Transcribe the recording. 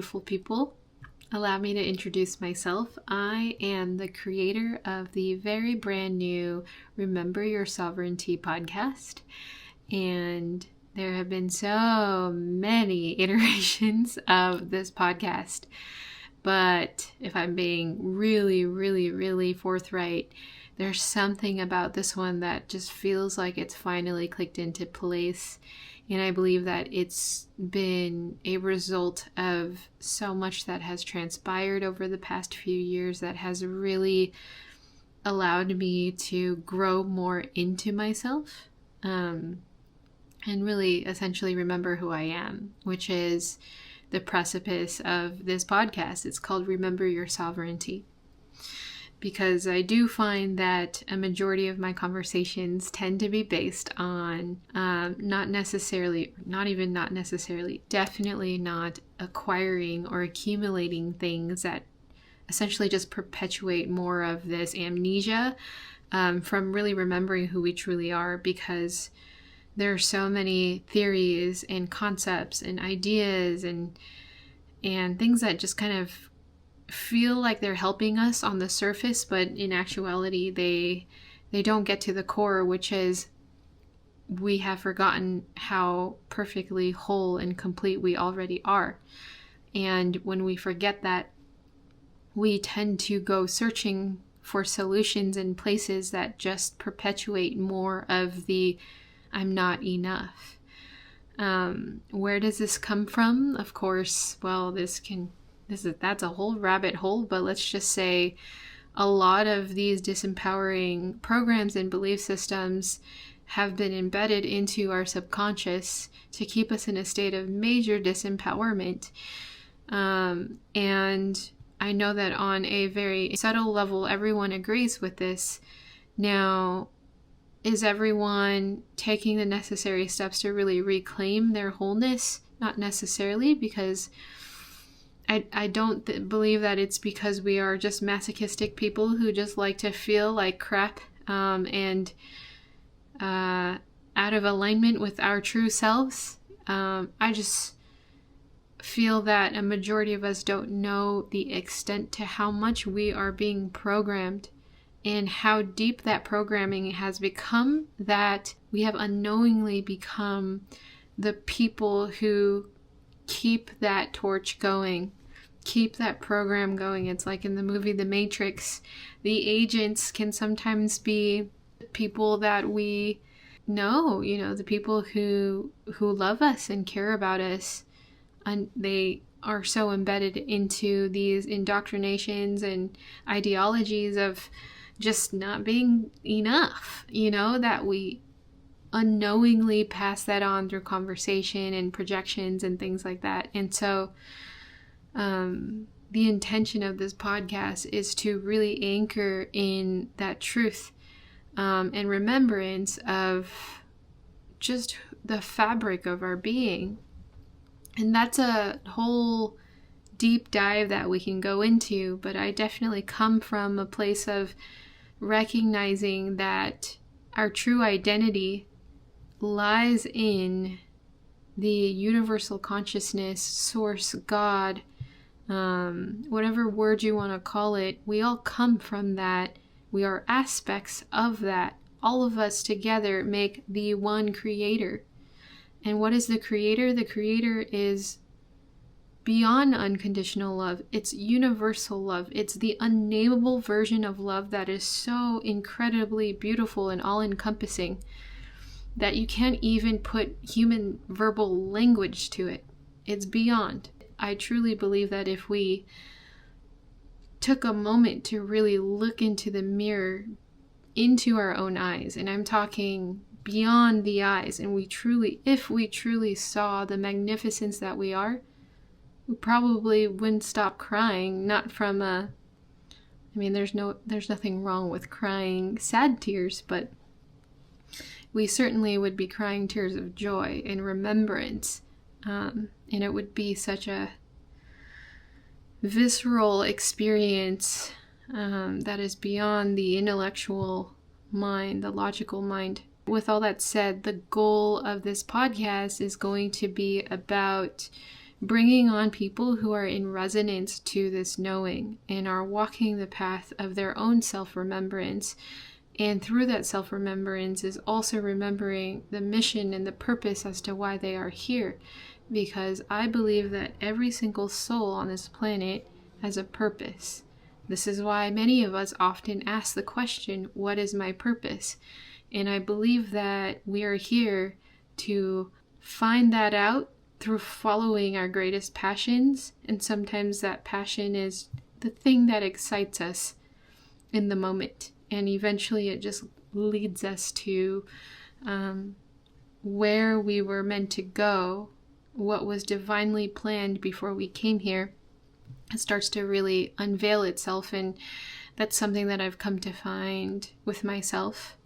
beautiful people. Allow me to introduce myself. I am the creator of the very brand new Remember Your Sovereignty podcast. And there have been so many iterations of this podcast. But if I'm being really forthright, there's something about this one that just feels like it's finally clicked into place. And I believe that it's been a result of so much that has transpired over the past few years that has really allowed me to grow more into myself, and really essentially remember who I am, which is the precipice of this podcast. It's called Remember Your Sovereignty. Because I do find that a majority of my conversations tend to be based on definitely not acquiring or accumulating things that essentially just perpetuate more of this amnesia from really remembering who we truly are, because there are so many theories and concepts and ideas and things that just kind of feel like they're helping us on the surface, but in actuality they don't get to the core, which is we have forgotten how perfectly whole and complete we already are. And when we forget that, we tend to go searching for solutions in places that just perpetuate more of the I'm not enough. Where does this come from? Of course, well, that's a whole rabbit hole, but let's just say a lot of these disempowering programs and belief systems have been embedded into our subconscious to keep us in a state of major disempowerment. And I know that on a very subtle level, everyone agrees with this. Now, is everyone taking the necessary steps to really reclaim their wholeness? Not necessarily, because I don't believe that it's because we are just masochistic people who just like to feel like crap and out of alignment with our true selves. I just feel that a majority of us don't know the extent to how much we are being programmed and how deep that programming has become, that we have unknowingly become the people who keep that torch going, keep that program going. It's like in the movie The Matrix, the agents can sometimes be people that we know, the people who love us and care about us, and they are so embedded into these indoctrinations and ideologies of just not being enough, that we unknowingly pass that on through conversation and projections and things like that. And so the intention of this podcast is to really anchor in that truth and remembrance of just the fabric of our being. And that's a whole deep dive that we can go into, but I definitely come from a place of recognizing that our true identity lies in the universal consciousness, source, God, whatever word you want to call it. We all come from that. We are aspects of that. All of us together make the one creator. And what is the creator? The creator is beyond unconditional love. It's universal love. It's the unnameable version of love that is so incredibly beautiful and all-encompassing that you can't even put human verbal language to it. It's beyond. I truly believe that if we took a moment to really look into the mirror, into our own eyes, and I'm talking beyond the eyes, and if we truly saw the magnificence that we are, we probably wouldn't stop crying. Not from there's nothing wrong with crying sad tears, but we certainly would be crying tears of joy and remembrance. And it would be such a visceral experience that is beyond the intellectual mind, the logical mind. With all that said, the goal of this podcast is going to be about bringing on people who are in resonance to this knowing and are walking the path of their own self-remembrance. And through that self-remembrance is also remembering the mission and the purpose as to why they are here. Because I believe that every single soul on this planet has a purpose. This is why many of us often ask the question, what is my purpose? And I believe that we are here to find that out through following our greatest passions. And sometimes that passion is the thing that excites us in the moment. And eventually it just leads us to where we were meant to go, what was divinely planned before we came here. It starts to really unveil itself. And that's something that I've come to find with myself